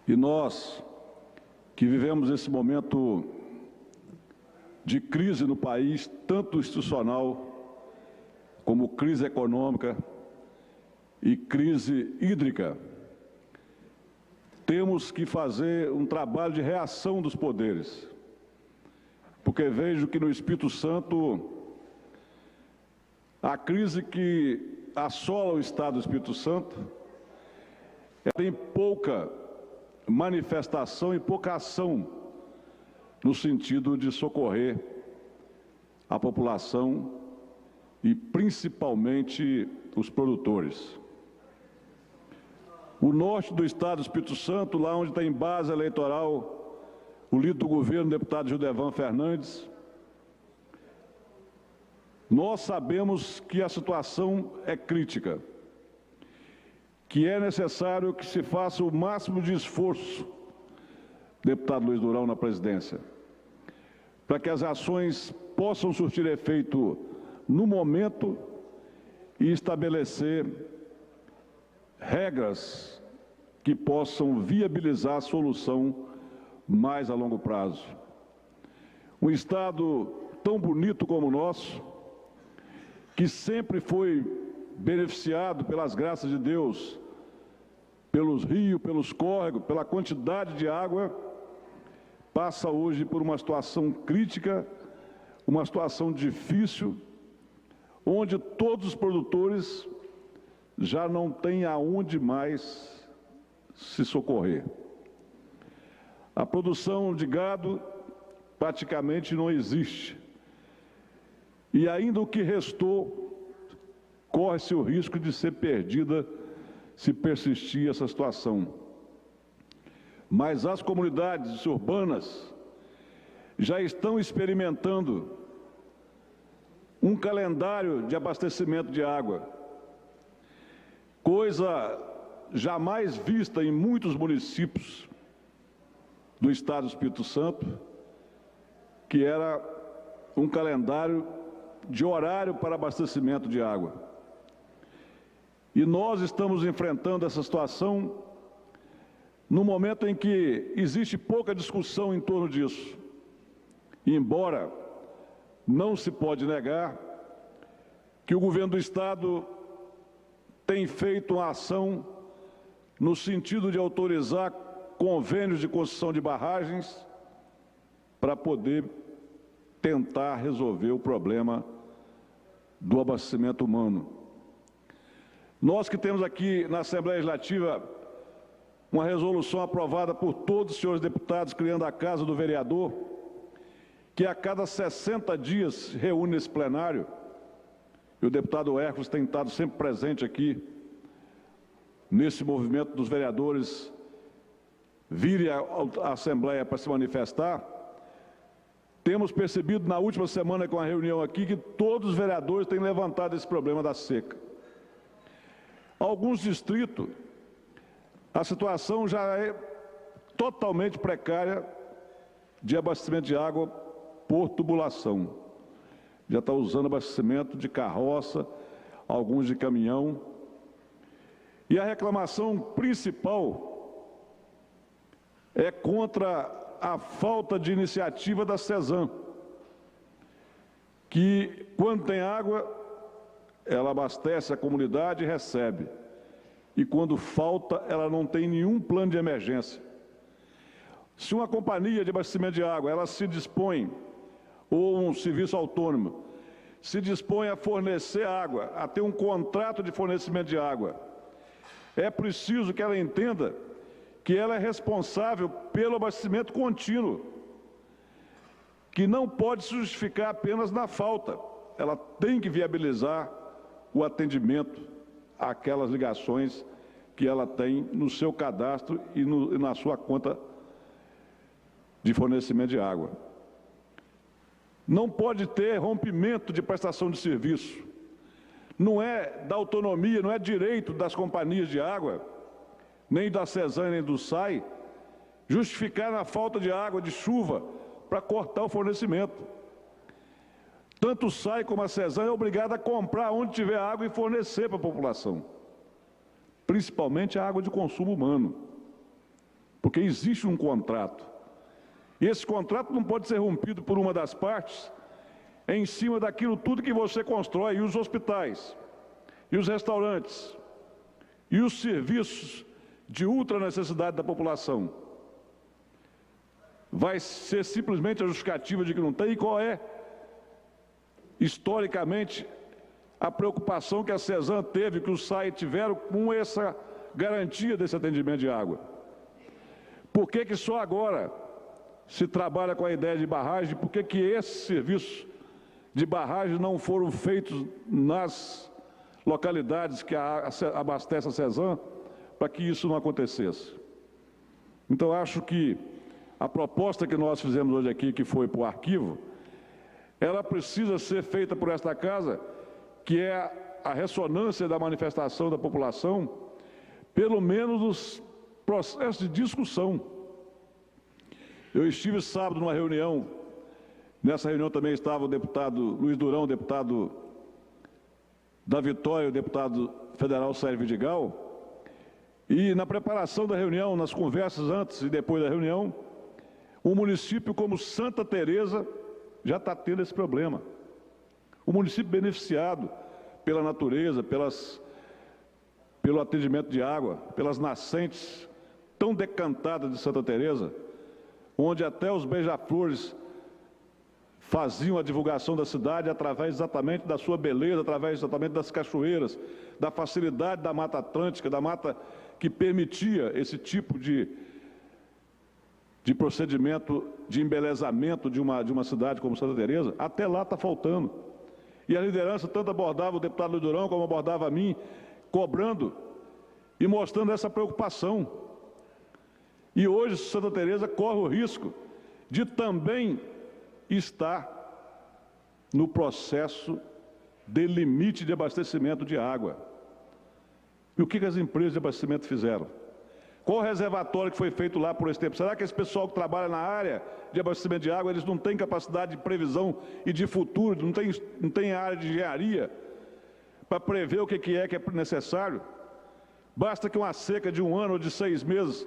E nós, que vivemos esse momento de crise no país, tanto institucional como crise econômica e crise hídrica, temos que fazer um trabalho de reação dos poderes, porque vejo que no Espírito Santo a crise que assola o Estado do Espírito Santo tem pouca manifestação e pouca ação no sentido de socorrer a população e principalmente os produtores. O norte do Estado do Espírito Santo, lá onde tem base eleitoral o líder do governo, o deputado Gildevan Fernandes, nós sabemos que a situação é crítica, que é necessário que se faça o máximo de esforço, deputado Luiz Durão na presidência, para que as ações possam surtir efeito no momento e estabelecer regras que possam viabilizar a solução mais a longo prazo. Um Estado tão bonito como o nosso, que sempre foi beneficiado pelas graças de Deus, pelos rios, pelos córregos, pela quantidade de água, passa hoje por uma situação crítica, uma situação difícil, onde todos os produtores já não têm aonde mais se socorrer. A produção de gado praticamente não existe. E ainda o que restou, corre-se o risco de ser perdida se persistir essa situação. Mas as comunidades urbanas já estão experimentando um calendário de abastecimento de água, coisa jamais vista em muitos municípios do Estado do Espírito Santo, que era um calendário de horário para abastecimento de água. E nós estamos enfrentando essa situação no momento em que existe pouca discussão em torno disso. E embora não se pode negar que o governo do Estado tem feito uma ação no sentido de autorizar convênios de construção de barragens para poder tentar resolver o problema do abastecimento humano. Nós que temos aqui na Assembleia Legislativa uma resolução aprovada por todos os senhores deputados, criando a Casa do Vereador, que a cada 60 dias reúne nesse plenário, e o deputado Hércules tem estado sempre presente aqui, nesse movimento dos vereadores virem à Assembleia para se manifestar. Temos percebido na última semana com a reunião aqui que todos os vereadores têm levantado esse problema da seca. Alguns distritos, a situação já é totalmente precária de abastecimento de água por tubulação. Já está usando abastecimento de carroça, alguns de caminhão. E a reclamação principal é contra a falta de iniciativa da CESAM, que, quando tem água, ela abastece a comunidade e recebe. E quando falta, ela não tem nenhum plano de emergência. Se uma companhia de abastecimento de água, ela se dispõe, ou um serviço autônomo, se dispõe a fornecer água, a ter um contrato de fornecimento de água, é preciso que ela entenda que ela é responsável pelo abastecimento contínuo, que não pode se justificar apenas na falta. Ela tem que viabilizar o atendimento àquelas ligações que ela tem no seu cadastro e na sua conta de fornecimento de água. Não pode ter rompimento de prestação de serviço. Não é da autonomia, não é direito das companhias de água, nem da CESAM, nem do SAI, justificar na falta de água, de chuva, para cortar o fornecimento. Tanto o SAI como a CESAM é obrigada a comprar onde tiver água e fornecer para a população, principalmente a água de consumo humano, porque porque existe um contrato. E esse contrato não pode ser rompido por uma das partes em cima daquilo tudo que você constrói, e os hospitais, e os restaurantes, e os serviços de ultra necessidade da população. Vai ser simplesmente a justificativa de que não tem, e qual é, historicamente, a preocupação que a CESAM teve, que os SAI tiveram com essa garantia desse atendimento de água. Por que que só agora se trabalha com a ideia de barragem? Por que que esses serviços de barragem não foram feitos nas localidades que abastecem a CESAM para que isso não acontecesse? Então, acho que a proposta que nós fizemos hoje aqui, que foi para o arquivo, ela precisa ser feita por esta casa, que é a ressonância da manifestação da população, pelo menos nos processos de discussão. Eu estive sábado numa reunião, nessa reunião também estava o deputado Luiz Durão, deputado da Vitória, o deputado federal Sérgio Vidigal, e na preparação da reunião, nas conversas antes e depois da reunião, um município como Santa Teresa já está tendo esse problema. O município beneficiado pela natureza, pelo atendimento de água, pelas nascentes tão decantadas de Santa Teresa, onde até os beija-flores faziam a divulgação da cidade através exatamente da sua beleza, através exatamente das cachoeiras, da facilidade da Mata Atlântica, da mata que permitia esse tipo de procedimento de embelezamento de uma cidade como Santa Teresa. Até lá está faltando. E a liderança tanto abordava o deputado Luiz Durão como abordava a mim, cobrando e mostrando essa preocupação. E hoje Santa Teresa corre o risco de também estar no processo de limite de abastecimento de água. E o que as empresas de abastecimento fizeram? Qual o reservatório que foi feito lá por esse tempo? Será que esse pessoal que trabalha na área de abastecimento de água, eles não têm capacidade de previsão e de futuro, não tem área de engenharia para prever o que é necessário? Basta que uma seca de 1 ano ou de 6 meses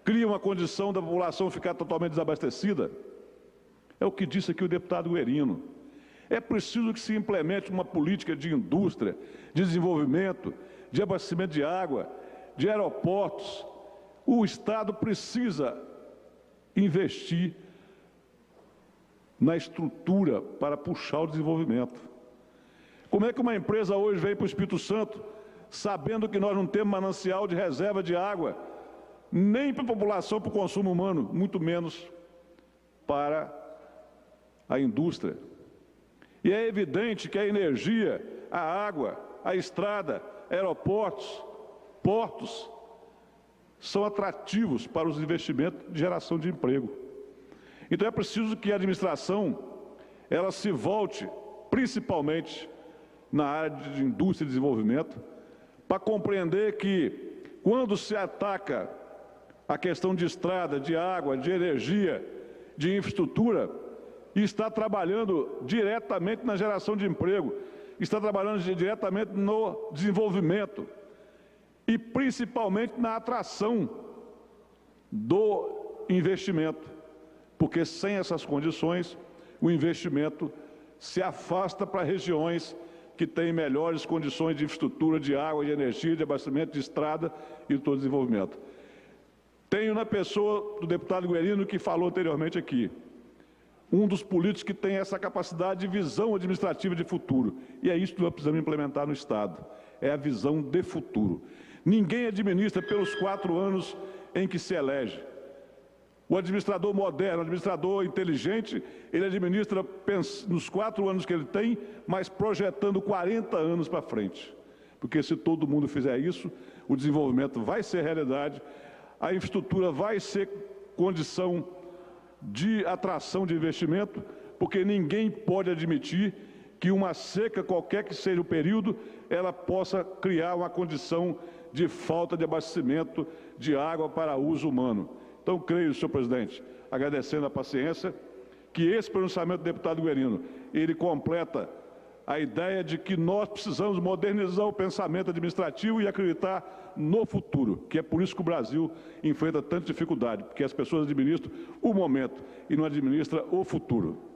crie uma condição da população ficar totalmente desabastecida? É o que disse aqui o deputado Guerino. É preciso que se implemente uma política de indústria, de desenvolvimento, de abastecimento de água, de aeroportos. O Estado precisa investir na estrutura para puxar o desenvolvimento. Como é que uma empresa hoje vem para o Espírito Santo, sabendo que nós não temos manancial de reserva de água, nem para a população, para o consumo humano, muito menos para a indústria? E é evidente que a energia, a água, a estrada, aeroportos, portos, são atrativos para os investimentos de geração de emprego. Então é preciso que a administração ela se volte, principalmente na área de indústria e desenvolvimento, para compreender que quando se ataca a questão de estrada, de água, de energia, de infraestrutura, está trabalhando diretamente na geração de emprego, está trabalhando diretamente no desenvolvimento e principalmente na atração do investimento, porque sem essas condições o investimento se afasta para regiões que têm melhores condições de infraestrutura, de água, de energia, de abastecimento, de estrada e de todo desenvolvimento. Tenho na pessoa do deputado Guerino, que falou anteriormente aqui, um dos políticos que tem essa capacidade de visão administrativa de futuro. E é isso que nós precisamos implementar no Estado, é a visão de futuro. Ninguém administra pelos 4 anos em que se elege. O administrador moderno, o administrador inteligente, ele administra nos 4 anos que ele tem, mas projetando 40 anos para frente. Porque se todo mundo fizer isso, o desenvolvimento vai ser realidade, a infraestrutura vai ser condição de atração de investimento, porque ninguém pode admitir que uma seca, qualquer que seja o período, ela possa criar uma condição de falta de abastecimento de água para uso humano. Então, creio, senhor presidente, agradecendo a paciência, que esse pronunciamento do deputado Guerino, ele completa a ideia de que nós precisamos modernizar o pensamento administrativo e acreditar no futuro, que é por isso que o Brasil enfrenta tanta dificuldade, porque as pessoas administram o momento e não administram o futuro.